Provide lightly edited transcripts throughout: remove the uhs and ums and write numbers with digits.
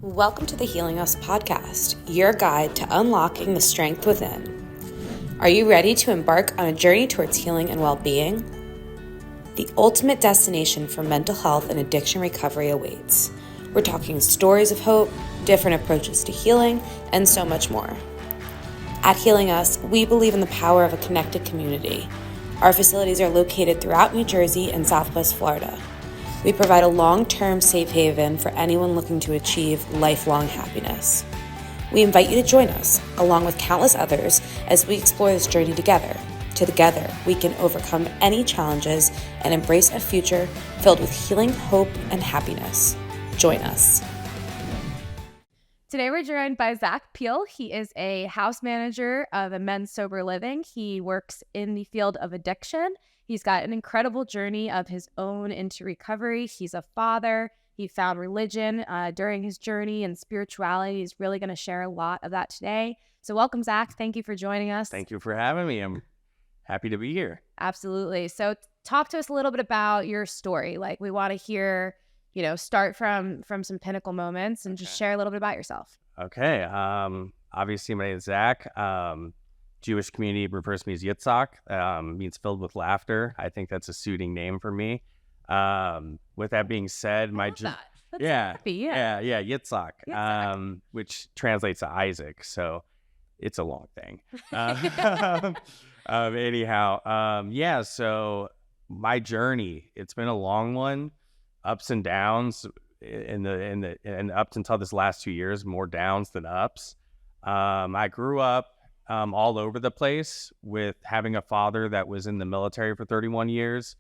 Welcome to the HealingUS podcast, your guide to unlocking the strength within. Are you ready to embark on a journey towards healing and well-being? The ultimate destination for mental health and addiction recovery awaits. We're talking stories of hope, different approaches to healing, and so much more. At HealingUS, we believe in the power of a connected community. Our facilities are located throughout New Jersey and Southwest Florida. We provide a long-term safe haven for anyone looking to achieve lifelong happiness. We invite you to join us, along with countless others, as we explore this journey together. Together, we can overcome any challenges and embrace a future filled with healing, hope, and happiness. Join us. Today we're joined by Zach Peele. He is a house manager of a men's sober living. He works in the field of addiction. He's got an incredible journey of his own into recovery. He's a father. He found religion during his journey, and spirituality. He's really going to share a lot of that today. So welcome, Zach. Thank you for joining us. Thank you for having me. I'm happy to be here. Absolutely. So talk to us a little bit about your story. Like, we want to hear, start from some pinnacle moments and just share a little bit about yourself. Okay. Obviously, my name is Zach. Jewish community refers to me as Yitzhak, means filled with laughter. I think that's a suiting name for me. With that being said, Yitzhak, which translates to Isaac. So it's a long thing. So my journey, it's been a long one, ups and downs and up until this last 2 years, more downs than ups. I grew up all over the place with having a father that was in the military for 31 years.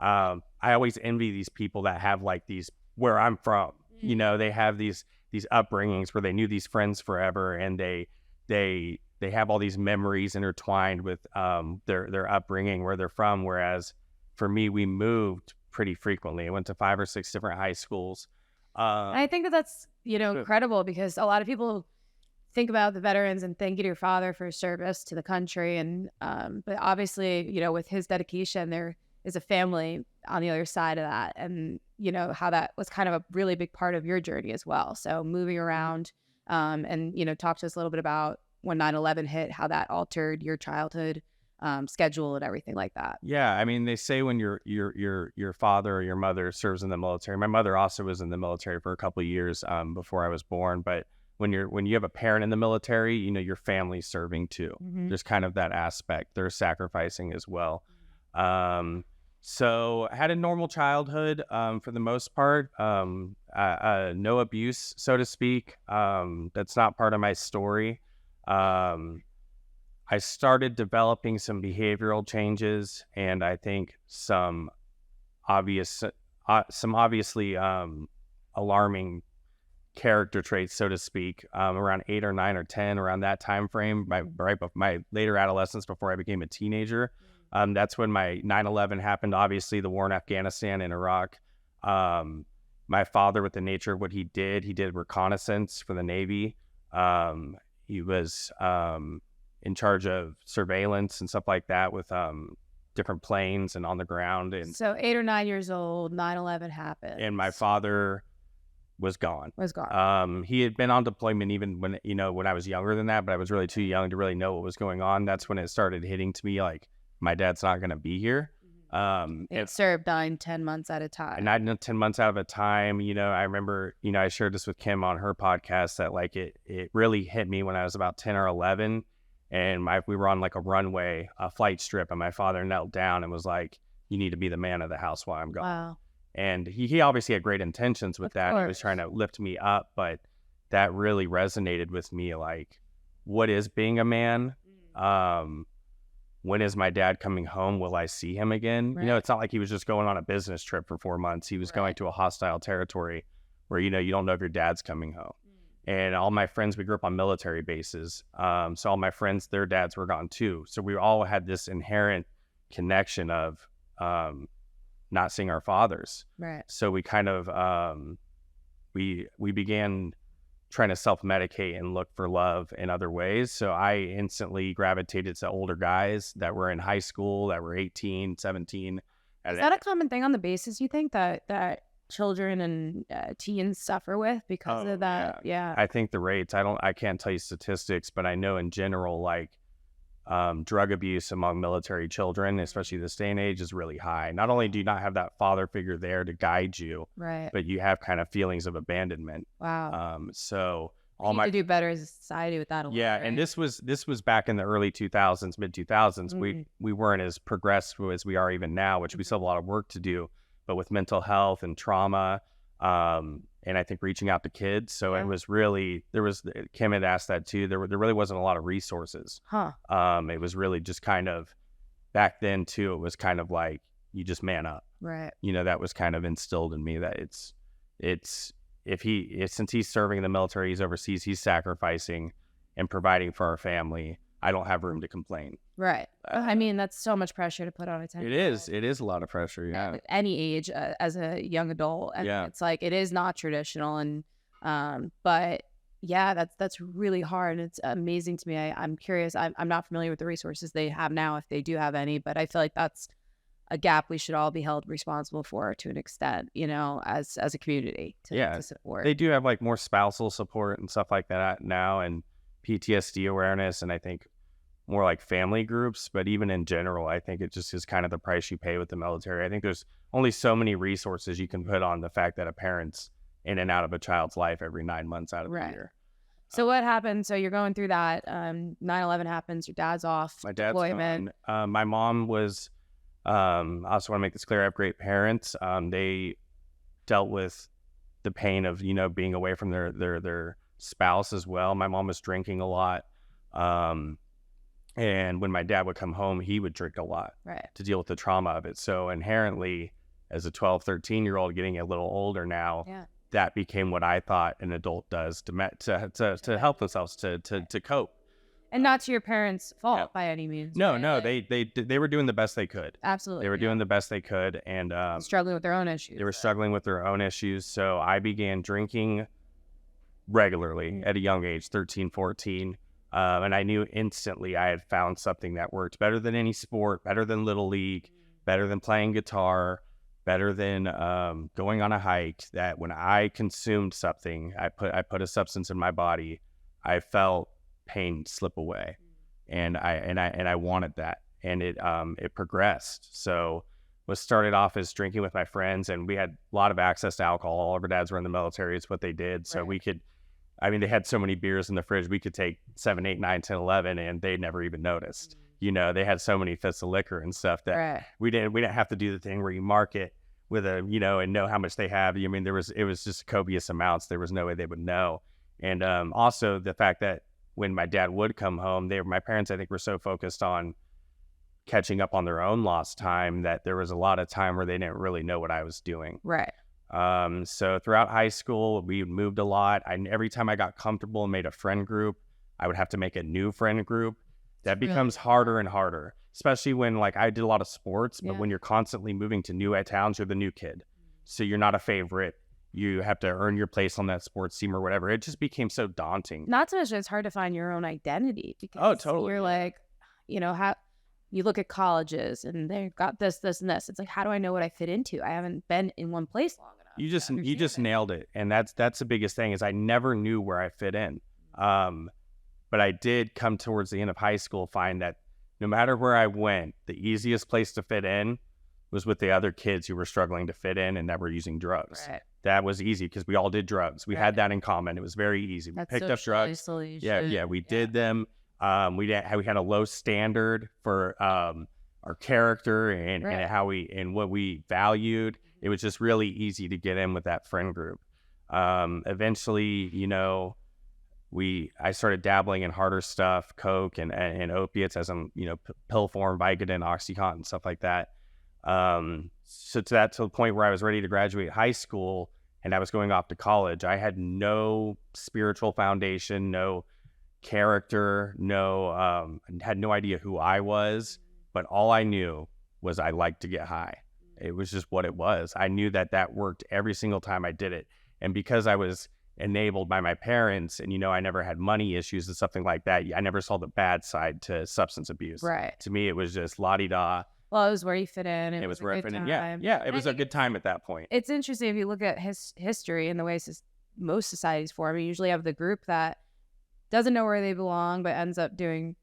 I always envy these people that have like these, where I'm from, they have these upbringings where they knew these friends forever, and they have all these memories intertwined with their upbringing, where they're from. Whereas for me, we moved pretty frequently. I went to 5 or 6 different high schools. I think that's, incredible, because a lot of people think about the veterans and thank you to your father for his service to the country. And, but obviously, with his dedication, there is a family on the other side of that. And, how that was kind of a really big part of your journey as well. So moving around, and, talk to us a little bit about when 9/11 hit, how that altered your childhood, schedule and everything like that. Yeah. I mean, they say when your father or your mother serves in the military. My mother also was in the military for a couple of years, before I was born. But when you have a parent in the military, your family's serving too. Mm-hmm. There's kind of that aspect. They're sacrificing as well. So I had a normal childhood, for the most part. No abuse, so to speak. That's not part of my story. I started developing some behavioral changes, and I think some obviously alarming character traits, so to speak, around 8 or 9 or 10, around that time frame, my later adolescence, before I became a teenager. That's when my 9/11 happened. Obviously, the war in Afghanistan and Iraq. My father, with the nature of what he did reconnaissance for the Navy. He was in charge of surveillance and stuff like that with different planes and on the ground. And so 8 or 9 years old, 9/11 happened, and my father was gone. He had been on deployment even when I was younger than that, but I was really too young to really know what was going on. That's when it started hitting to me, like, my dad's not going to be here. It served 9-10 months at a time. 9-10 months out of a time. I remember, I shared this with Kim on her podcast, that like it really hit me when I was about 10 or 11, and we were on like a runway, a flight strip, and my father knelt down and was like, "You need to be the man of the house while I'm gone." Wow. And he obviously had great intentions with that. He was trying to lift me up, but that really resonated with me. Like, what is being a man? When is my dad coming home? Will I see him again? Right. It's not like he was just going on a business trip for 4 months. He was going to a hostile territory where, you don't know if your dad's coming home. And all my friends, we grew up on military bases. So all my friends, their dads were gone too. So we all had this inherent connection of not seeing our fathers. Right. So we kind of, we began trying to self-medicate and look for love in other ways. So I instantly gravitated to older guys that were in high school, that were 18, 17. Is that a common thing on the bases, you think, that children and teens suffer with because of that? Yeah. I think the rates, I can't tell you statistics, but I know in general, like, drug abuse among military children, especially this day and age, is really high. Not only do you not have that father figure there to guide you, Right. but you have kind of feelings of abandonment. Wow. So We need to do better as a society with that. And this was back in the early 2000s, mid 2000s. We weren't as progressed as we are even now, which we still have a lot of work to do. But with mental health and trauma, and I think reaching out to kids. So it was really, Kim had asked that too. There really wasn't a lot of resources. It was really just kind of, back then too, it was kind of like, you just man up. Right. You know, that was kind of instilled in me that since he's serving in the military, he's overseas, he's sacrificing and providing for our family, I don't have room to complain. Right. I mean, that's so much pressure to put on a 10-year-old. It is a lot of pressure. Yeah. At any age, as a young adult. And it's like, it is not traditional. And, but yeah, that's really hard. And it's amazing to me. I'm curious. I'm not familiar with the resources they have now, if they do have any, but I feel like that's a gap we should all be held responsible for to an extent, you know, as a community to support. They do have like more spousal support and stuff like that now, and PTSD awareness, and I think more like family groups. But even in general, I think it just is kind of the price you pay with the military. I think there's only so many resources you can put on the fact that a parent's in and out of a child's life every 9 months out of the year. So what happened? So you're going through that. 9/11 happens. Your dad's off. My dad's deployment. gone. My mom was. I also want to make this clear. I have great parents. They dealt with the pain of, you know, being away from their spouse as well. My mom was drinking a lot. And when my dad would come home, he would drink a lot to deal with the trauma of it. So inherently, as a 12, 13-year-old getting a little older now, that became what I thought an adult does to help themselves, to cope. And not to your parents' fault by any means. No, right? no, they were doing the best they could. Absolutely. They were doing the best they could, and struggling with their own issues. They were struggling with their own issues. So I began drinking regularly at a young age, 13, 14. And I knew instantly I had found something that worked better than any sport, better than Little League, better than playing guitar, better than going on a hike. That when I consumed something, I put a substance in my body, I felt pain slip away, and I wanted that, and it progressed. So was started off as drinking with my friends, and we had a lot of access to alcohol. All of our dads were in the military. It's what they did. So we could, I mean, they had so many beers in the fridge. We could take 7, 8, 9, 10, 11, and they never even noticed. You know, they had so many fifths of liquor and stuff that we didn't have to do the thing where you mark it with a, you know, and know how much they have. I mean, it was just copious amounts. There was no way they would know. And also the fact that when my dad would come home, my parents, I think, were so focused on catching up on their own lost time that there was a lot of time where they didn't really know what I was doing. Right. So throughout high school, we moved a lot. Every time I got comfortable and made a friend group, I would have to make a new friend group. That becomes harder and harder, especially when, like, I did a lot of sports, but when you're constantly moving to new towns, you're the new kid. So you're not a favorite. You have to earn your place on that sports team or whatever. It just became so daunting. Not to mention it's hard to find your own identity because you're like, you know, how you look at colleges and they've got this, and this. It's like, how do I know what I fit into? I haven't been in one place long enough. You just nailed it. And that's the biggest thing is I never knew where I fit in. But I did come towards the end of high school, find that no matter where I went, the easiest place to fit in was with the other kids who were struggling to fit in and that were using drugs. Right. That was easy because we all did drugs. We had that in common. It was very easy. We picked up drugs. We did them. We had a low standard for our character and how and what we valued. It was just really easy to get in with that friend group. Eventually, you know, I started dabbling in harder stuff, coke and opiates as in, you know, pill form, Vicodin, OxyContin, stuff like that. So to the point where I was ready to graduate high school and I was going off to college, I had no spiritual foundation, no character, had no idea who I was, but all I knew was I liked to get high. It was just what it was. I knew that worked every single time I did it. And because I was enabled by my parents and, you know, I never had money issues and something like that, I never saw the bad side to substance abuse. Right. To me, it was just la-di-da. Well, it was where you fit in. It was a where I good fit in. time. Yeah. It was a good time at that point. It's interesting if you look at history and the way most societies form. You usually have the group that doesn't know where they belong, but ends up doing,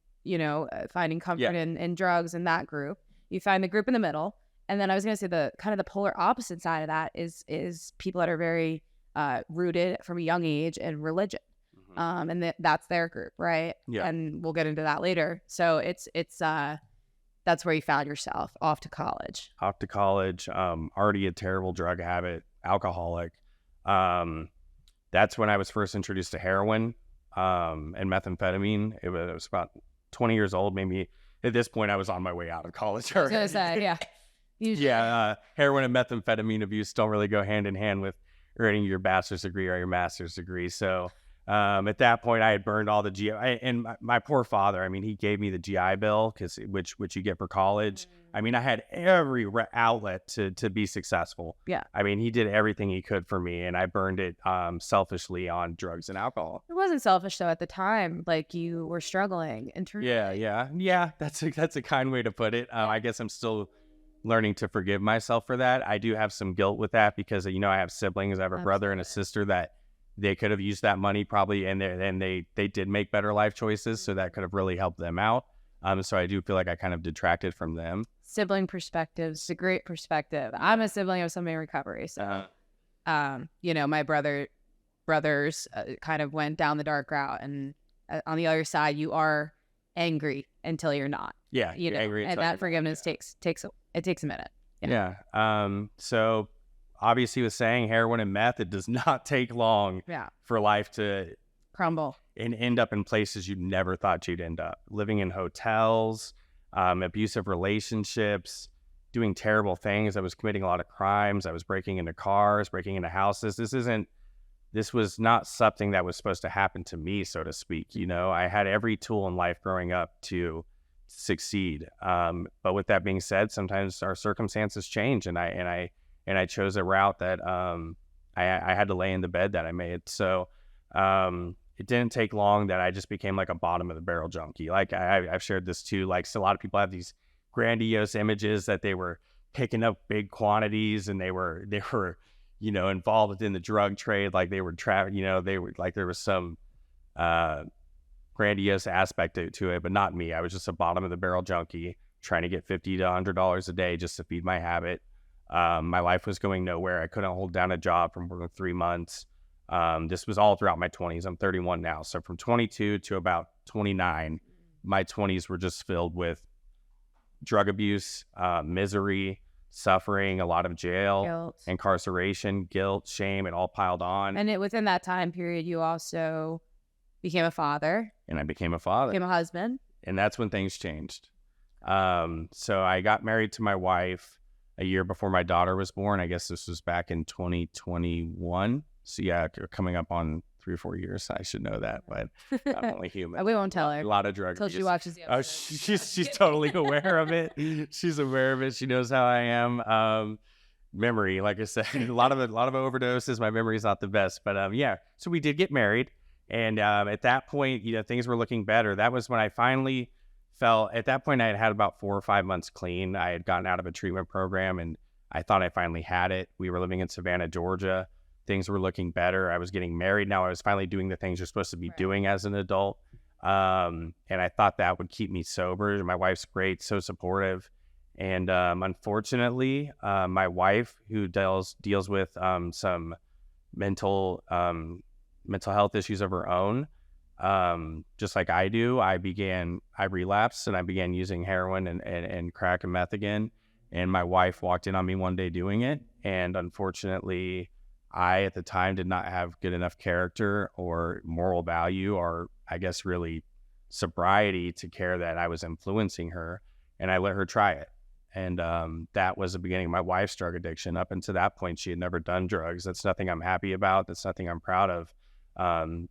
finding comfort in drugs in that group. You find the group in the middle. And then I was going to say the kind of the polar opposite side of that is people that are very rooted from a young age in religion. And that's their group, right? Yeah. And we'll get into that later. So it's that's where you found yourself, off to college. Already a terrible drug habit, alcoholic. That's when I was first introduced to heroin and methamphetamine. It was about 20 years old. Maybe at this point I was on my way out of college already. I was gonna say, yeah. Usually. Yeah, heroin and methamphetamine abuse don't really go hand in hand with earning your bachelor's degree or your master's degree. So at that point, I had burned all the GI. And my poor father, I mean, he gave me the GI Bill, which you get for college. I mean, I had every outlet to be successful. Yeah. I mean, he did everything he could for me, and I burned it selfishly on drugs and alcohol. It wasn't selfish, though, at the time. Like, you were struggling internally. Yeah. That's a kind way to put it. I guess I'm still learning to forgive myself for that. I do have some guilt with that because, I have siblings. I have a brother and a sister that they could have used that money probably, and they did make better life choices, so that could have really helped them out. So I do feel like I kind of detracted from them. Sibling perspectives is a great perspective. I'm a sibling of somebody in recovery, so my brothers kind of went down the dark route, and on the other side, you are angry until you're not. Yeah, you're angry, and that forgiveness takes a minute. So obviously, with saying heroin and meth, it does not take long for life to crumble and end up in places you never thought you'd end up. Living in hotels, abusive relationships, doing terrible things. I was committing a lot of crimes. I was breaking into cars, breaking into houses. This was not something that was supposed to happen to me, so to speak. I had every tool in life growing up to succeed. But with that being said, sometimes our circumstances change, and I chose a route that I had to lay in the bed that I made. So it didn't take long that I just became like a bottom of the barrel junkie. Like I've shared this too. Like, so a lot of people have these grandiose images that they were picking up big quantities and they were involved in the drug trade. Like they were they were like, there was some grandiose aspect to it, but not me. I was just a bottom of the barrel junkie trying to get $50 to $100 a day just to feed my habit. My life was going nowhere. I couldn't hold down a job for more than 3 months. This was all throughout my 20s. I'm 31 now. So from 22 to about 29, my 20s were just filled with drug abuse, misery, suffering, a lot of jail, incarceration, guilt, shame, it all piled on. And within that time period, you also became a father. And I became a father. Became a husband. And that's when things changed. So I got married to my wife a year before my daughter was born. I guess this was back in 2021. So yeah, coming up on 3 or 4 years. I should know that, but I'm only human. We won't tell her. A lot of drug until she watches the episode. Oh, she's totally aware of it. She's aware of it. She knows how I am. Memory, like I said, a lot of overdoses. My memory's not the best, but yeah. So we did get married, and at that point, things were looking better. That was when I finally felt. At that point, I had about 4 or 5 months clean. I had gotten out of a treatment program, and I thought I finally had it. We were living in Savannah, Georgia. Things were looking better. I was getting married. Now I was finally doing the things you're supposed to be doing as an adult. And I thought that would keep me sober. My wife's great, so supportive. And unfortunately, my wife, who deals with some mental health issues of her own, just like I do, I relapsed and I began using heroin and crack and meth again. And my wife walked in on me one day doing it. And unfortunately, I, at the time, did not have good enough character or moral value, or I guess really sobriety, to care that I was influencing her, and I let her try it. And that was the beginning of my wife's drug addiction. Up until that point, she had never done drugs. That's nothing I'm happy about. That's nothing I'm proud of.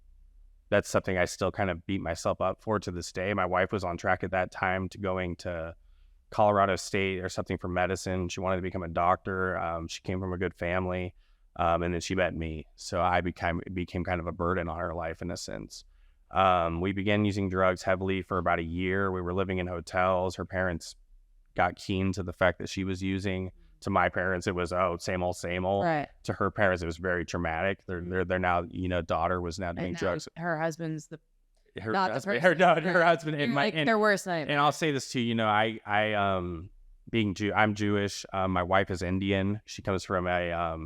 That's something I still kind of beat myself up for to this day. My wife was on track at that time to going to Colorado State or something for medicine. She wanted to become a doctor. She came from a good family. And then she met me. So I became kind of a burden on her life in a sense. We began using drugs heavily for about a year. We were living in hotels. Her parents got keen to the fact that she was using. To my parents, it was, oh, same old, same old. Right. To her parents, it was very traumatic. They're now, daughter was now doing And now drugs. her husband's Her not the husband, person. her husband, and like their worst nightmare. And I'll say this too, I'm Jewish. My wife is Indian. She comes from a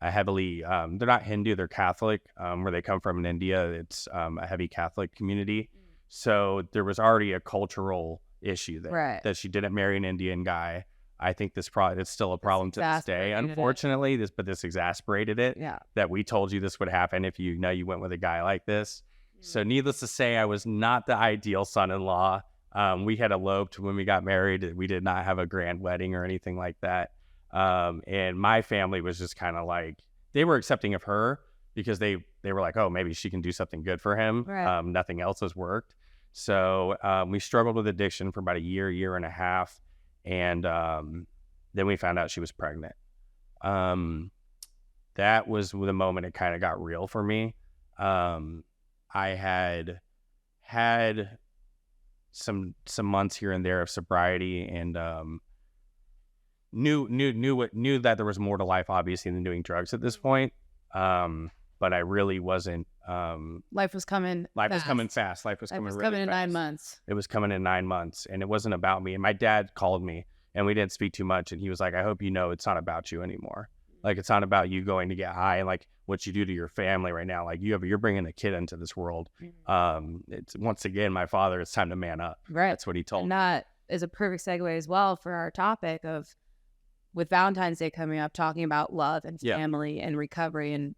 heavily, they're not Hindu, they're Catholic. Where they come from in India, it's a heavy Catholic community. So there was already a cultural issue there, right, that she didn't marry an Indian guy. I think it's still a problem to this day, unfortunately. This exasperated it. Yeah. That we told you this would happen if you went with a guy like this. So needless to say, I was not the ideal son-in-law. We had eloped when we got married. We did not have a grand wedding or anything like that. And my family was just kind of like, they were accepting of her because they were like, oh, maybe she can do something good for him. Right. Nothing else has worked. So we struggled with addiction for about a year and a half. And then we found out she was pregnant. That was the moment it kind of got real for me. I had some months here and there of sobriety, and knew that there was more to life, obviously, than doing drugs at this point. But I really wasn't. Life was coming. Life was coming fast. Life was coming really in fast. 9 months. It was coming in 9 months, and it wasn't about me. And my dad called me, and we didn't speak too much. And he was like, "I hope you know it's not about you anymore. Like, it's not about you going to get high and like what you do to your family right now. Like, you're bringing a kid into this world. It's once again, my father. It's time to man up." Right. That's what he told me. And that is a perfect segue as well for our topic of, with Valentine's Day coming up, talking about love and family and recovery and,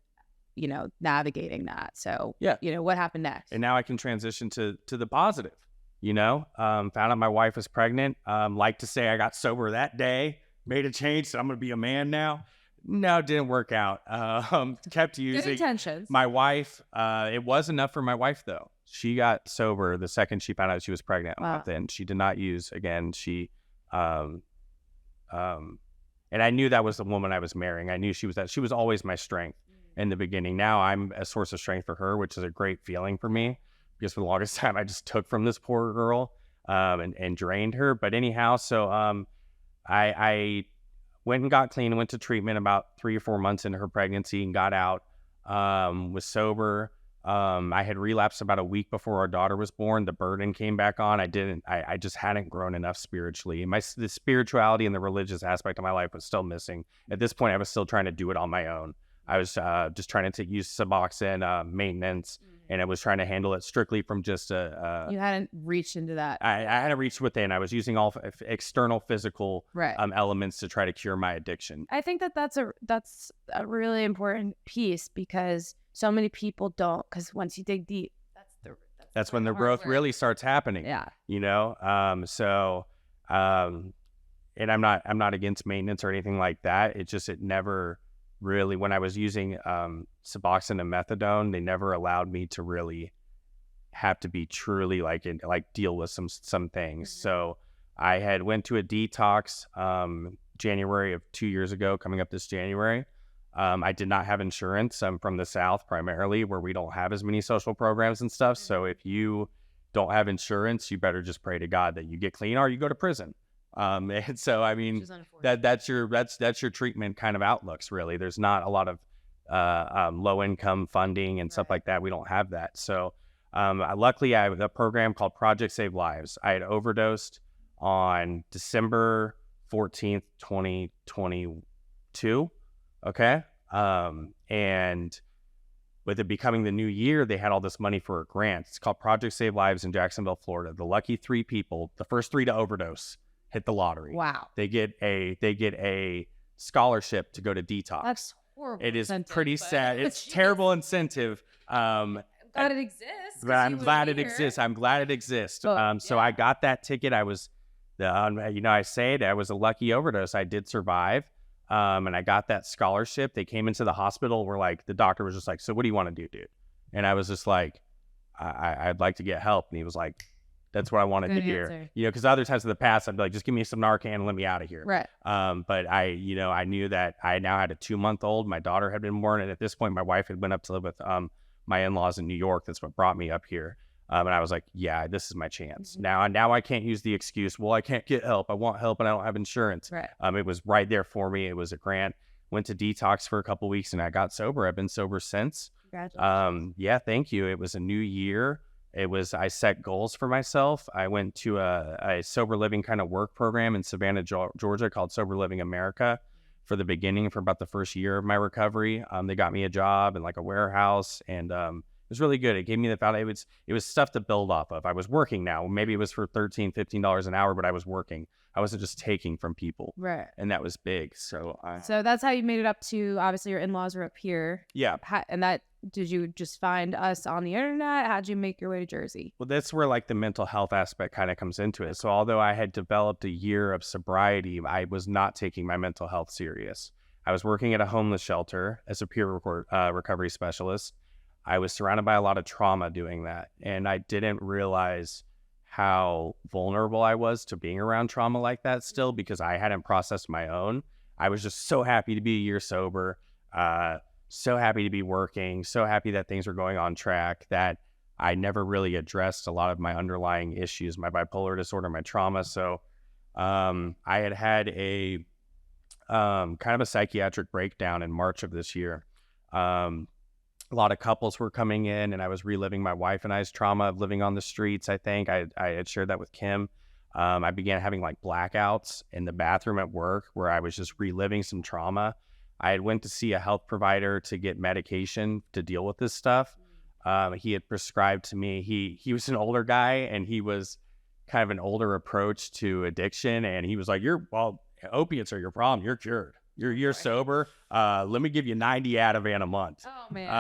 navigating that. So, what happened next? And now I can transition to the positive, found out my wife was pregnant. Like to say I got sober that day, made a change. So I'm going to be a man now. No, it didn't work out. Kept using. Good intentions. My wife, it was enough for my wife though. She got sober the second she found out she was pregnant. Wow. Then she did not use again. She, and I knew that was the woman I was marrying. I knew she was always my strength in the beginning. Now I'm a source of strength for her, which is a great feeling for me, because for the longest time I just took from this poor girl, and drained her. But anyhow, so, I went and got clean and went to treatment about 3 or 4 months into her pregnancy and got out, was sober. I had relapsed about a week before our daughter was born. The burden came back on. I just hadn't grown enough spiritually. The spirituality and the religious aspect of my life was still missing. At this point, I was still trying to do it on my own. I was just trying to use Suboxone maintenance, and I was trying to handle it strictly from just you hadn't reached into that. I hadn't reached within. I was using all external physical right. Elements to try to cure my addiction. I think that's a really important piece, because so many people don't. Because once you dig deep, that's when the growth really starts happening. Yeah. And I'm not against maintenance or anything like that. It never really, when I was using Suboxone and methadone, they never allowed me to really have to be truly deal with some things. Mm-hmm. So I had went to a detox January of 2 years ago, coming up this January. I did not have insurance. I'm from the South primarily, where we don't have as many social programs and stuff. Mm-hmm. So if you don't have insurance, you better just pray to God that you get clean or you go to prison. And so, I mean, that's your treatment kind of outlooks, really. There's not a lot of low income funding and stuff like that. We don't have that. So, luckily I have a program called Project Save Lives. I had overdosed on December 14th, 2022. Okay. And with it becoming the new year, they had all this money for a grant. It's called Project Save Lives in Jacksonville, Florida. The lucky 3 people, the first 3 to overdose, hit the lottery. Wow. They get a scholarship to go to detox. That's horrible. It is pretty sad. It's terrible incentive. I'm glad it exists. But I'm glad it exists. I'm glad it exists. So I got that ticket. I was I say it, I was a lucky overdose. I did survive. And I got that scholarship. They came into the hospital. The doctor was just like, "So what do you want to do, dude?" And I was just like, I'd like to get help. And he was like, "That's what I wanted to hear." Because other times in the past, I'd be like, "Just give me some Narcan and let me out of here." Right. But I knew that I now had a 2-month-old. My daughter had been born. And at this point, my wife had went up to live with my in-laws in New York. That's what brought me up here. And I was like, yeah, this is my chance. Now I can't use the excuse, well, I can't get help. I want help and I don't have insurance. Right. It was right there for me. It was a grant. Went to detox for a couple weeks and I got sober. I've been sober since. Congratulations. Yeah, thank you. It was a new year. I set goals for myself. I went to a sober living kind of work program in Savannah, Georgia called Sober Living America for the beginning, for about the first year of my recovery. They got me a job in like a warehouse, and it was really good. It gave me the foundation. It was stuff to build off of. I was working now. Maybe it was for $13, $15 an hour, but I was working. I wasn't just taking from people. Right. And that was big. So that's how you made it up to, obviously your in-laws were up here. Yeah. Did you just find us on the internet? How'd you make your way to Jersey? Well, that's where like the mental health aspect kind of comes into it. So although I had developed a year of sobriety, I was not taking my mental health serious. I was working at a homeless shelter as a peer recovery specialist. I was surrounded by a lot of trauma doing that. And I didn't realize how vulnerable I was to being around trauma like that still, because I hadn't processed my own. I was just so happy to be a year sober, so happy to be working, so happy that things were going on track, that I never really addressed a lot of my underlying issues, my bipolar disorder, my trauma. So I had a kind of a psychiatric breakdown in March of this year. A lot of couples were coming in and I was reliving my wife and I's trauma of living on the streets. I think I had shared that with Kim. I began having like blackouts in the bathroom at work where I was just reliving some trauma. I had went to see a health provider to get medication to deal with this stuff. He had prescribed to me, he was an older guy and he was kind of an older approach to addiction. And he was like, opiates are your problem. You're cured. You're sober. Let me give you 90 Ativan a month. Oh man.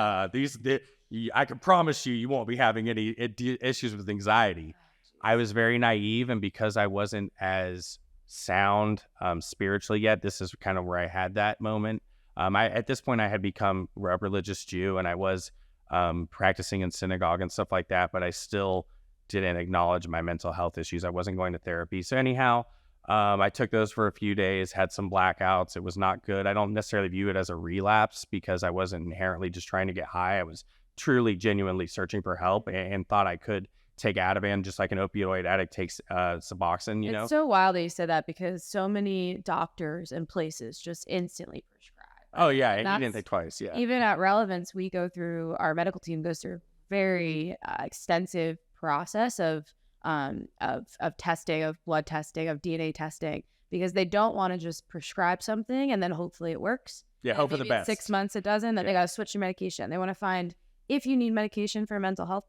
I can promise you won't be having any issues with anxiety. I was very naive, and because I wasn't as sound spiritually yet, this is kind of where I had that moment. At this point I had become a religious Jew, and I was practicing in synagogue and stuff like that, but I still didn't acknowledge my mental health issues. I wasn't going to therapy. So anyhow, I took those for a few days, had some blackouts. It was not good. I don't necessarily view it as a relapse because I wasn't inherently just trying to get high. I was truly, genuinely searching for help and thought I could take Ativan just like an opioid addict takes Suboxone, It's so wild that you said that because so many doctors and places just instantly prescribe. Oh, yeah. He didn't think twice. Yeah. Even at Relevance, our medical team goes through very extensive process of testing, of blood testing, of DNA testing, because they don't want to just prescribe something and then hopefully it works. Yeah, hope for the best. 6 months it doesn't, then they got to switch your medication. They want to find, if you need medication for a mental health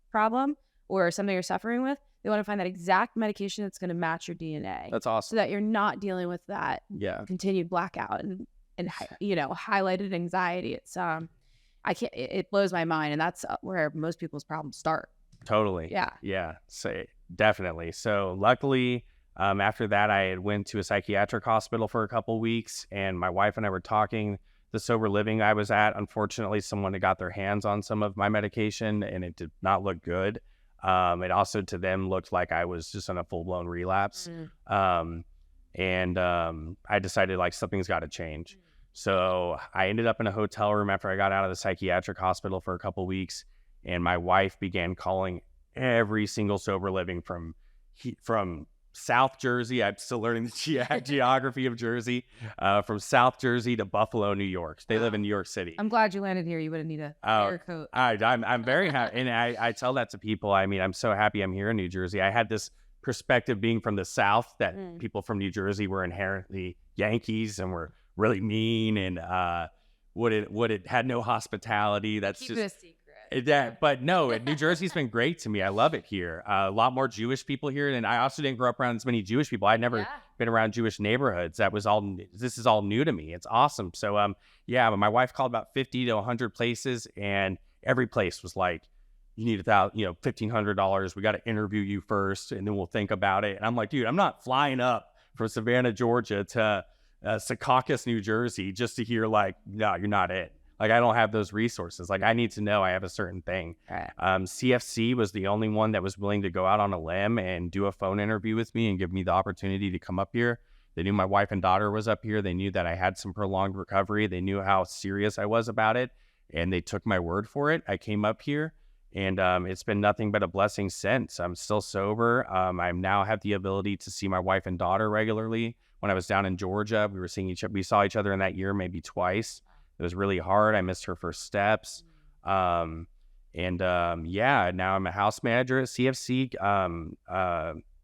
problem or something you're suffering with, they want to find that exact medication that's going to match your DNA. That's awesome. So that you're not dealing with that continued blackout and highlighted anxiety. It's it blows my mind, and that's where most people's problems start. Totally. Yeah. So definitely. So luckily, after that, I had went to a psychiatric hospital for a couple weeks, and my wife and I were talking. The sober living I was at, unfortunately, someone had got their hands on some of my medication, and it did not look good. It also to them looked like I was just in a full-blown relapse. And I decided like something's got to change. So I ended up in a hotel room after I got out of the psychiatric hospital for a couple weeks. And my wife began calling every single sober living from South Jersey. I'm still learning the geography of Jersey, from South Jersey to Buffalo, New York. They live in New York City. I'm glad you landed here. You wouldn't need a air coat. I'm very happy. And I tell that to people. I mean, I'm so happy I'm here in New Jersey. I had this perspective being from the South that people from New Jersey were inherently Yankees and were really mean and would it had no hospitality. That's Keep just it a secret. But no, New Jersey's been great to me. I love it here. A lot more Jewish people here, and I also didn't grow up around as many Jewish people. I'd never been around Jewish neighborhoods. This is all new to me. It's awesome. So my wife called about 50 to 100 places, and every place was like, you need $1,500. We got to interview you first, and then we'll think about it. And I'm like, dude, I'm not flying up from Savannah, Georgia to Secaucus, New Jersey, just to hear like, no, you're not it. Like, I don't have those resources. Like, I need to know I have a certain thing. Right. CFC was the only one that was willing to go out on a limb and do a phone interview with me and give me the opportunity to come up here. They knew my wife and daughter was up here. They knew that I had some prolonged recovery. They knew how serious I was about it, and they took my word for it. I came up here, And it's been nothing but a blessing since. I'm still sober. I now have the ability to see my wife and daughter regularly. When I was down in Georgia, we saw each other in that year maybe twice. It was really hard. I missed her first steps. Yeah, now I'm a house manager at CFC.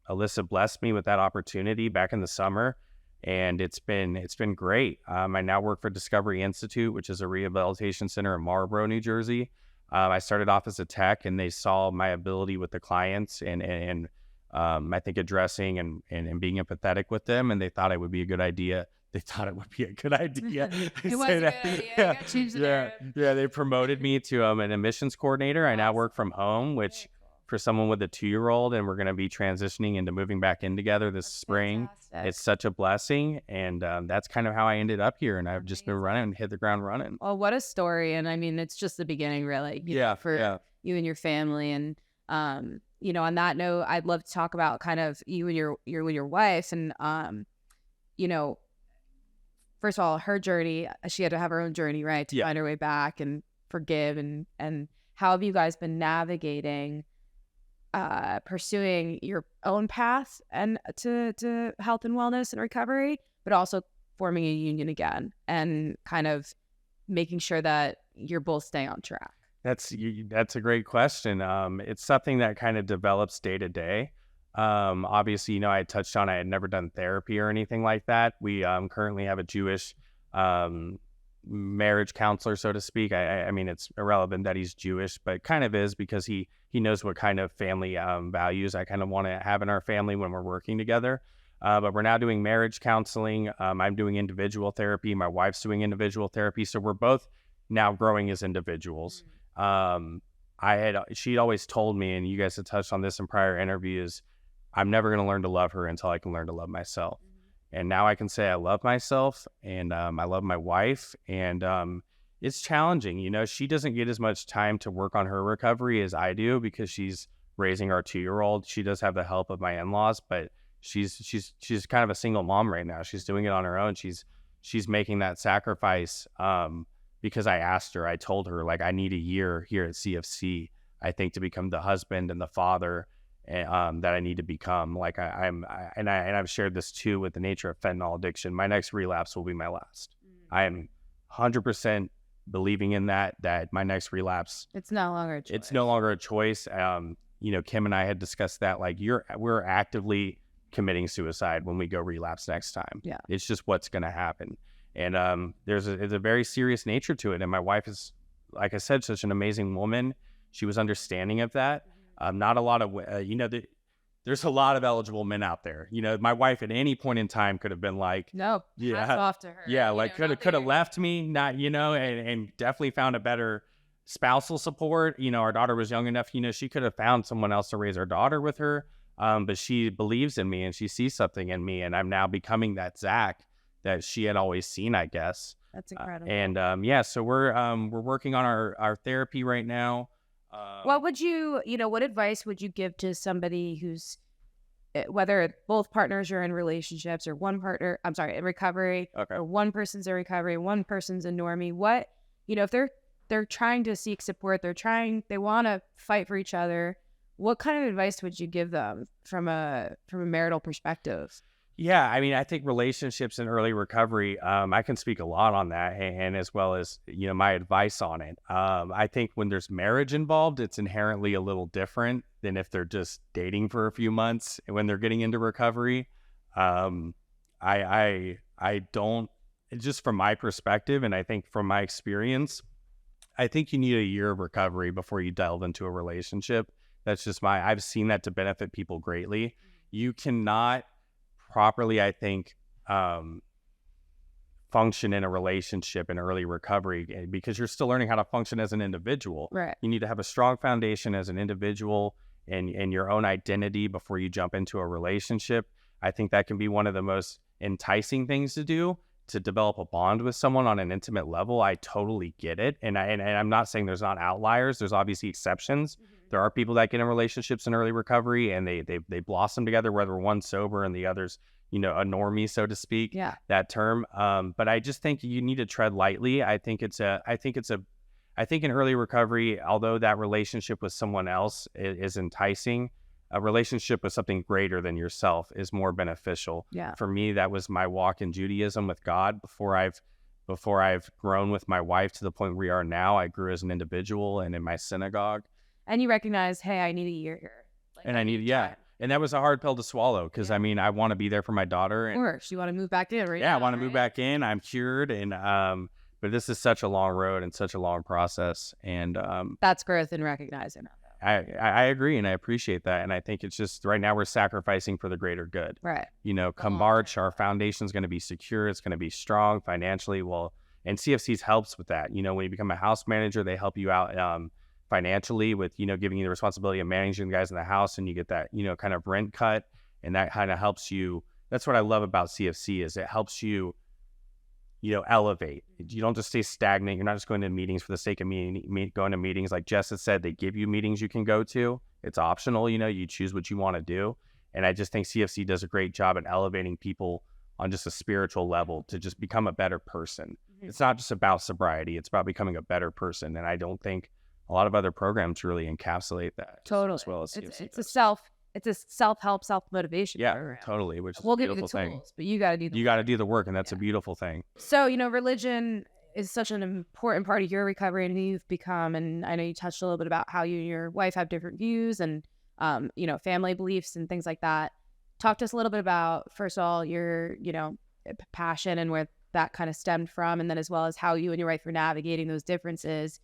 Alyssa blessed me with that opportunity back in the summer, and it's been great. I now work for Discovery Institute, which is a rehabilitation center in Marlboro, New Jersey. I started off as a tech, and they saw my ability with the clients and I think addressing and being empathetic with them, and they thought it would be a good idea. They thought it would be a good idea. It was a good idea. Yeah. They promoted me to an admissions coordinator. I now work from home, which for someone with a 2-year-old, and we're going to be transitioning into moving back in together this spring. Fantastic. It's such a blessing, and that's kind of how I ended up here. And I've just been running and hit the ground running. Well, what a story. And I mean, it's just the beginning, really. You know, for you and your family. And, you know, on that note, I'd love to talk about kind of you and your wife. And, you know, first of all, her journey, she had to have her own journey, right? To find her way back and forgive. And how have you guys been navigating pursuing your own path and to health and wellness and recovery, but also forming a union again and kind of making sure that you're both staying on track? That's a great question. It's something that kind of develops day to day. Obviously, you know, I touched on I had never done therapy or anything like that. We currently have a Jewish marriage counselor, so to speak. I mean, it's irrelevant that he's Jewish, but it kind of is because he knows what kind of family values I kind of want to have in our family when we're working together. But we're now doing marriage counseling. I'm doing individual therapy. My wife's doing individual therapy. So we're both now growing as individuals. She'd always told me, and you guys have touched on this in prior interviews, I'm never going to learn to love her until I can learn to love myself. And now I can say I love myself, and I love my wife, and it's challenging. You know, she doesn't get as much time to work on her recovery as I do because she's raising our 2-year-old. She does have the help of my in-laws, but she's kind of a single mom right now. She's doing it on her own. She's making that sacrifice because I asked her. I told her, like, I need a year here at CFC, I think, to become the husband and the father that I need to become. Like I've shared this too with the nature of fentanyl addiction. My next relapse will be my last. I am 100% believing in that my next relapse. It's no longer a choice. It's no longer a choice. You know, Kim and I had discussed that. Like we're actively committing suicide when we go relapse next time. Yeah, it's just what's going to happen. And there's a very serious nature to it. And my wife is, like I said, such an amazing woman. She was understanding of that. Not a lot of, you know, there's a lot of eligible men out there. You know, my wife at any point in time could have been like, no, hats off to her. Yeah, like could have left me, not, you know, and definitely found a better spousal support. You know, our daughter was young enough, you know, she could have found someone else to raise our daughter with her. But she believes in me and she sees something in me, and I'm now becoming that Zach that she had always seen, I guess. That's incredible. Yeah, so we're working on our therapy right now. What would what advice would you give to somebody who's, whether both partners are in relationships or in recovery, or one person's in recovery, one person's a normie? What, if they're trying to seek support, they want to fight for each other, what kind of advice would you give them from a marital perspective? Yeah, I mean, I think relationships and early recovery, I can speak a lot on that, and as well as, my advice on it. I think when there's marriage involved, it's inherently a little different than if they're just dating for a few months when they're getting into recovery. I don't, just from my perspective, and I think from my experience, I think you need a year of recovery before you delve into a relationship. That's just I've seen that to benefit people greatly. You cannot properly, I think, function in a relationship in early recovery because you're still learning how to function as an individual. Right. You need to have a strong foundation as an individual and your own identity before you jump into a relationship. I think that can be one of the most enticing things to do, to develop a bond with someone on an intimate level. I totally get it. And I'm not saying there's not outliers. There's obviously exceptions. Mm-hmm. There are people that get in relationships in early recovery and they blossom together, whether one's sober and the other's, a normie, so to speak. Yeah. That term. But I just think you need to tread lightly. I think it's a I think in early recovery, although that relationship with someone else is enticing, a relationship with something greater than yourself is more beneficial. Yeah. For me, that was my walk in Judaism with God before I've grown with my wife to the point where we are now. I grew as an individual and in my synagogue. And you recognize, hey, I need a year here. Like, And I need, yeah. And that was a hard pill to swallow because, I mean, I want to be there for my daughter. Of And, course, you want to move back in, right? yeah, now, I want to move back in. I'm cured. And, but this is such a long road and such a long process. And that's growth in recognizing that. I agree, and I appreciate that. And I think it's just right now we're sacrificing for the greater good. Right. You know, come March, our foundation is going to be secure. It's going to be strong financially. Well, and CFCs helps with that. You know, when you become a house manager, they help you out financially with, you know, giving you the responsibility of managing the guys in the house, and you get that, you know, kind of rent cut, and that kind of helps you. That's what I love about CFC is it helps you, you know, elevate. You don't just stay stagnant. You're not just going to meetings for the sake of going to meetings. Like Jess has said, they give you meetings you can go to. It's optional, you know, you choose what you want to do. And I just think CFC does a great job at elevating people on just a spiritual level to just become a better person. Mm-hmm. It's not just about sobriety. It's about becoming a better person. And I don't think a lot of other programs really encapsulate that. Totally. As well as CFC it's a self-help, self-motivation program. Totally. Which is we'll a give you beautiful the tools, thing. but you got to do the You got to do the work, and that's a beautiful thing. So, you know, religion is such an important part of your recovery and who you've become. And I know you touched a little bit about how you and your wife have different views and, you know, family beliefs and things like that. Talk to us a little bit about, first of all, your, you know, passion and where that kind of stemmed from, and then as well as how you and your wife are navigating those differences.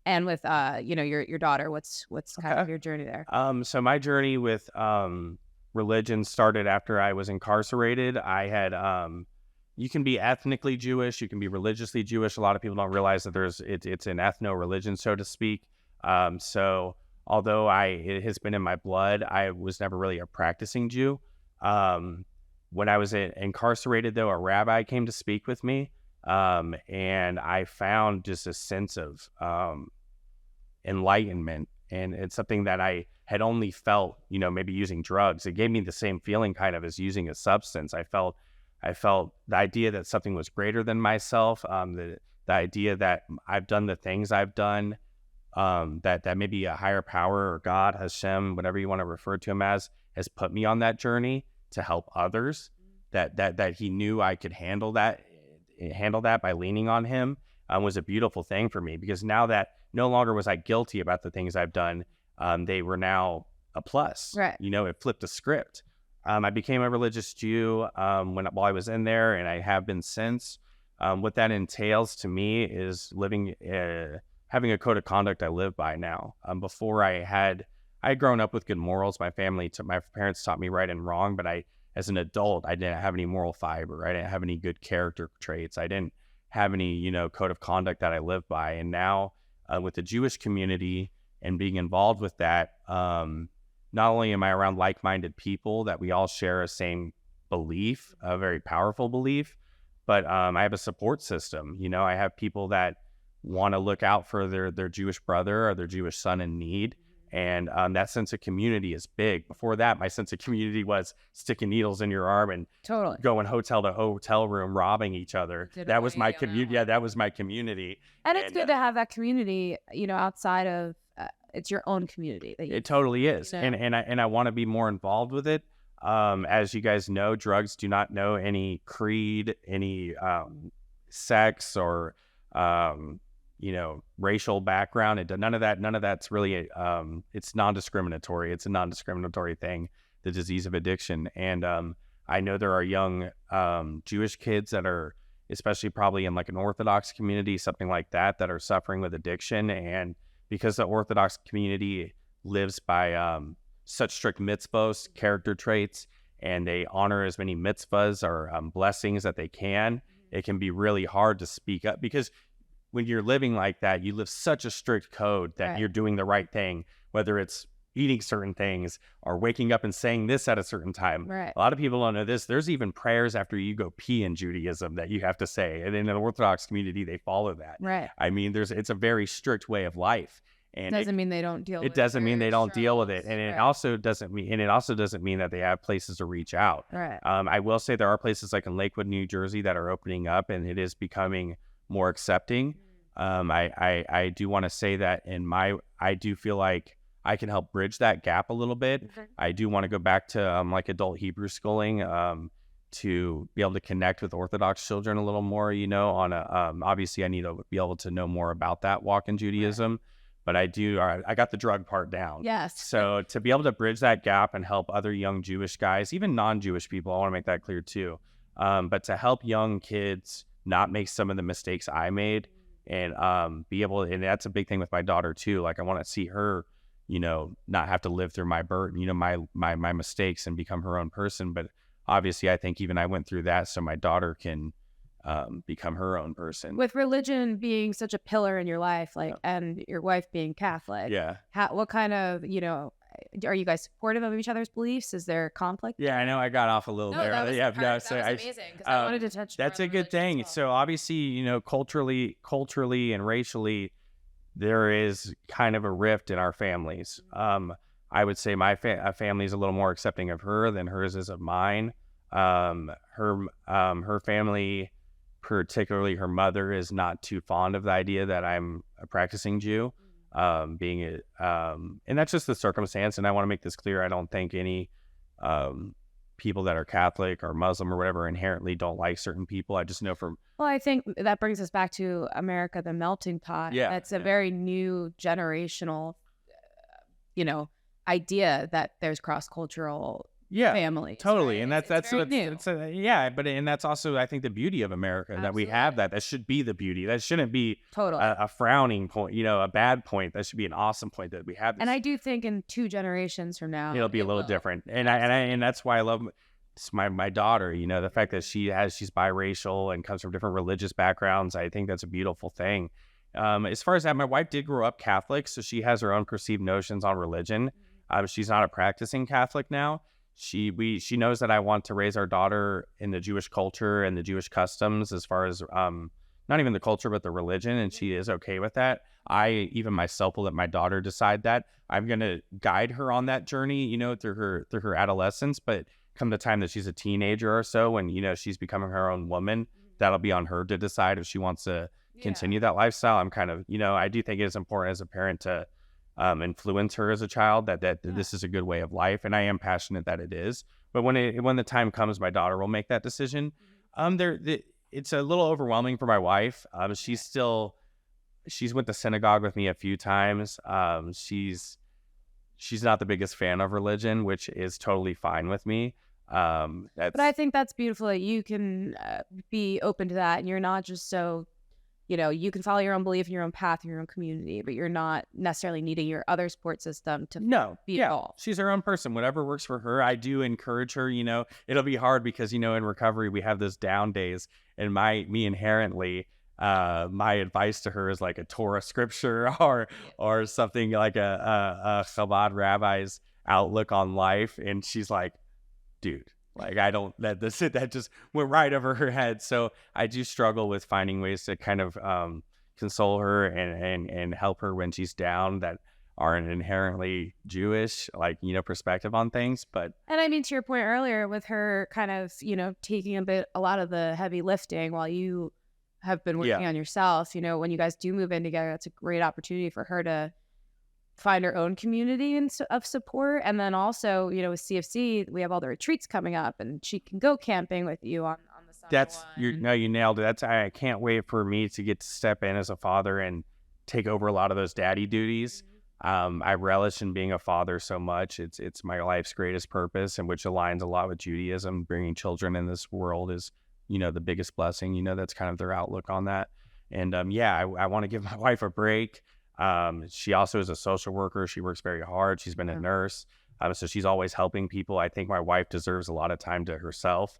And with, you know, your daughter, what's kind of your journey there? So my journey with religion started after I was incarcerated. I had, you can be ethnically Jewish, you can be religiously Jewish. A lot of people don't realize that it's an ethno-religion, so to speak. So although it has been in my blood, I was never really a practicing Jew. When I was incarcerated, though, a rabbi came to speak with me. And I found just a sense of enlightenment, and it's something that I had only felt, you know, maybe using drugs. It gave me the same feeling kind of as using a substance. I felt the idea that something was greater than myself, the idea that I've done the things I've done, that maybe a higher power or God, Hashem, whatever you want to refer to him as, has put me on that journey to help others, that he knew I could handle that by leaning on him, was a beautiful thing for me, because now that no longer was I guilty about the things I've done, they were now a plus. Right. You know, it flipped the script. I became a religious Jew while I was in there, and I have been since. What that entails to me is having a code of conduct I live by now. Before I had grown up with good morals. My parents taught me right and wrong, but as an adult, I didn't have any moral fiber. I didn't have any good character traits. I didn't have any, you know, code of conduct that I live by. And now with the Jewish community and being involved with that, not only am I around like-minded people that we all share a same belief, a very powerful belief, but I have a support system. You know, I have people that want to look out for their Jewish brother or their Jewish son in need. And that sense of community is big. Before that, my sense of community was sticking needles in your arm and going hotel to hotel room, robbing each other. That was my community. Yeah, that was my community. And it's good to have that community, you know, outside of it's your own community. It totally is. You know? And I want to be more involved with it. As you guys know, drugs do not know any creed, any sex or you know, racial background. None of that's really, it's non-discriminatory. It's a non-discriminatory thing, the disease of addiction. And I know there are young Jewish kids that are, especially probably in like an Orthodox community, something like that are suffering with addiction. And because the Orthodox community lives by such strict mitzvos, character traits, and they honor as many mitzvahs or blessings that they can, it can be really hard to speak up, because when you're living like that, you live such a strict code that you're doing the right thing, whether it's eating certain things or waking up and saying this at a certain time. Right. A lot of people don't know this. There's even prayers after you go pee in Judaism that you have to say. And in the Orthodox community, they follow that. Right. I mean, it's a very strict way of life. And doesn't mean they don't deal with it. It doesn't mean they don't deal with it. And it also doesn't mean that they have places to reach out. Right. I will say there are places like in Lakewood, New Jersey that are opening up, and it is becoming more accepting. I do want to say that I do feel like I can help bridge that gap a little bit. I do want to go back to like adult Hebrew schooling, to be able to connect with Orthodox children a little more, on a, obviously I need to be able to know more about that walk in Judaism, but I got the drug part down. Yes. So to be able to bridge that gap and help other young Jewish guys, even non-Jewish people, I want to make that clear too. But to help young kids not make some of the mistakes I made, and be able, and that's a big thing with my daughter too. Like I want to see her, not have to live through my burden, my mistakes, and become her own person. But obviously I think even I went through that so my daughter can become her own person. With religion being such a pillar in your life, and your wife being Catholic, what kind of, are you guys supportive of each other's beliefs? Is there conflict? Yeah, I know I got off a little there. That was amazing, because I wanted to touch. That's a good thing. Well. So obviously, culturally and racially, there is kind of a rift in our families. I would say my family is a little more accepting of her than hers is of mine. Her family, particularly her mother, is not too fond of the idea that I'm a practicing Jew. And that's just the circumstance. And I want to make this clear. I don't think any people that are Catholic or Muslim or whatever inherently don't like certain people. I just know from... Well, I think that brings us back to America, the melting pot. Yeah. That's a very new generational, idea that there's cross-cultural families. Totally. Right? And that's new. And that's also, I think, the beauty of America. Absolutely. That we have that should be the beauty. That shouldn't be a frowning point, a bad point. That should be an awesome point that we have this. And I do think in 2 generations from now it'll be a little different. And that's why I love my daughter, the fact that she's biracial and comes from different religious backgrounds. I think that's a beautiful thing. As far as that, my wife did grow up Catholic, so she has her own perceived notions on religion. She's not a practicing Catholic now. She knows that I want to raise our daughter in the Jewish culture and the Jewish customs, as far as not even the culture but the religion, and she is okay with that. I even myself will let my daughter decide that. I'm gonna guide her on that journey, through her adolescence. But come the time that she's a teenager or so, when she's becoming her own woman, that'll be on her to decide if she wants to continue that lifestyle. I'm kind of I do think it is important as a parent to influence her as a child that this is a good way of life, and I am passionate that it is. But when the time comes, my daughter will make that decision. It's a little overwhelming for my wife. She's went to synagogue with me a few times. She's not the biggest fan of religion, which is totally fine with me. But I think that's beautiful that you can be open to that, and you're not just so. You can follow your own belief and your own path in your own community, but you're not necessarily needing your other support system to be involved. She's her own person. Whatever works for her. I do encourage her. It'll be hard because, in recovery, we have those down days. And me inherently, my advice to her is like a Torah scripture or something like a Chabad rabbi's outlook on life. And she's like, dude. Like that just went right over her head. So I do struggle with finding ways to kind of console her and help her when she's down that aren't inherently Jewish, perspective on things. But and I mean, to your point earlier, with her kind of taking a lot of the heavy lifting while you have been working on yourself. When you guys do move in together, that's a great opportunity for her to find her own community of support. And then also, with CFC, we have all the retreats coming up, and she can go camping with you on the summer. You nailed it. I can't wait for me to get to step in as a father and take over a lot of those daddy duties. I relish in being a father so much. It's my life's greatest purpose, and which aligns a lot with Judaism. Bringing children in this world is, the biggest blessing. That's kind of their outlook on that. And I want to give my wife a break. She also is a social worker. She works very hard. She's been a nurse. So she's always helping people. I think my wife deserves a lot of time to herself,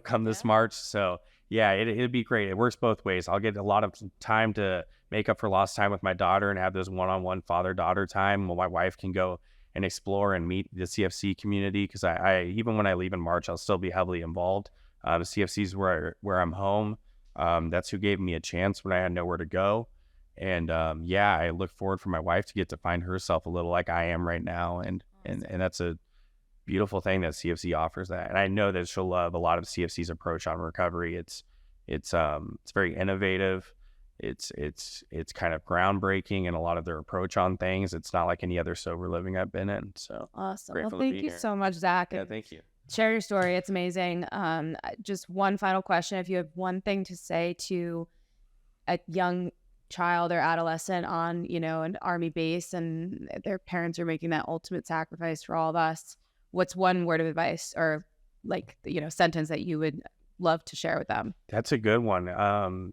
come this March. So it'd be great. It works both ways. I'll get a lot of time to make up for lost time with my daughter and have those one-on-one father-daughter time while my wife can go and explore and meet the CFC community. Cause I even when I leave in March, I'll still be heavily involved. CFC is where I'm home. That's who gave me a chance when I had nowhere to go. And I look forward for my wife to get to find herself a little like I am right now, and that's a beautiful thing that CFC offers that. And I know that she'll love a lot of CFC's approach on recovery. It's very innovative. it's kind of groundbreaking in a lot of their approach on things. It's not like any other sober living I've been in. So Awesome. grateful Well, to thank be you here. so much, Zach. Yeah, thank you. Share your story. It's amazing. Just one final question. If you have one thing to say to a young child or adolescent on, an Army base, and their parents are making that ultimate sacrifice for all of us, what's one word of advice or sentence that you would love to share with them? That's a good one. Dan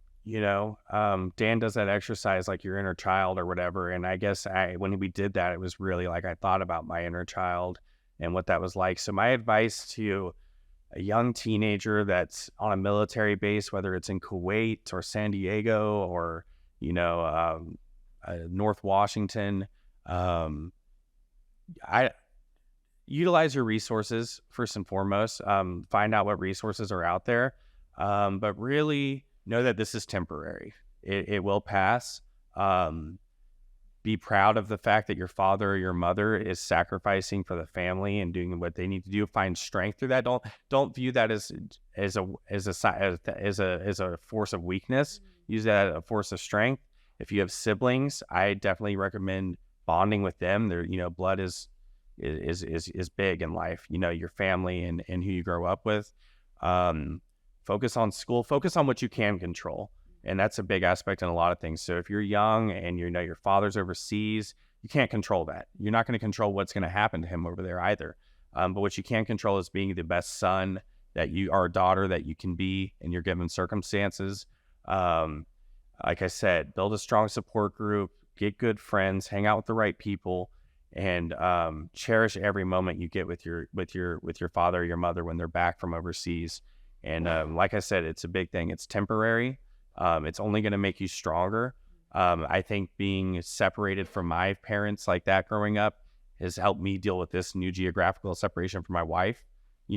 does that exercise, like your inner child or whatever. And I guess when we did that, it was really like I thought about my inner child and what that was like. So my advice to a young teenager that's on a military base, whether it's in Kuwait or San Diego or, North Washington, I utilize your resources first and foremost. Find out what resources are out there, but really know that this is temporary. It will pass. Be proud of the fact that your father or your mother is sacrificing for the family and doing what they need to do. Find strength through that. Don't view that as a force of weakness. Use that as a force of strength. If you have siblings, I definitely recommend bonding with them. Blood is big in life. Your family and who you grow up with. Focus on school. Focus on what you can control. And that's a big aspect in a lot of things. So if you're young and your father's overseas, you can't control that. You're not going to control what's going to happen to him over there either. But what you can control is being the best son that you are, a daughter that you can be in your given circumstances. Like I said, build a strong support group, get good friends, hang out with the right people, and cherish every moment you get with your father or your mother when they're back from overseas. And like I said, it's a big thing. It's temporary. It's only going to make you stronger. I think being separated from my parents like that growing up has helped me deal with this new geographical separation from my wife.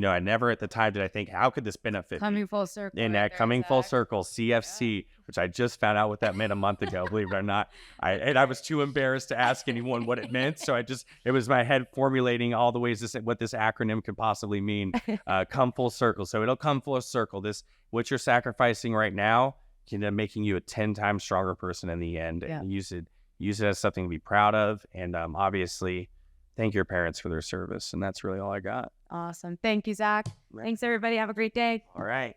I never at the time did I think, how could this benefit Coming me? full circle. And that coming full circle, CFC, which I just found out what that meant a month ago, believe it or not. I was too embarrassed to ask anyone what it meant. So it was my head formulating all the ways what this acronym could possibly mean. Come full circle. So it'll come full circle. What you're sacrificing right now can end up making you a 10 times stronger person in the end. Yeah. And use it as something to be proud of. And obviously, thank your parents for their service. And that's really all I got. Awesome. Thank you, Zach. Thanks, everybody. Have a great day. All right.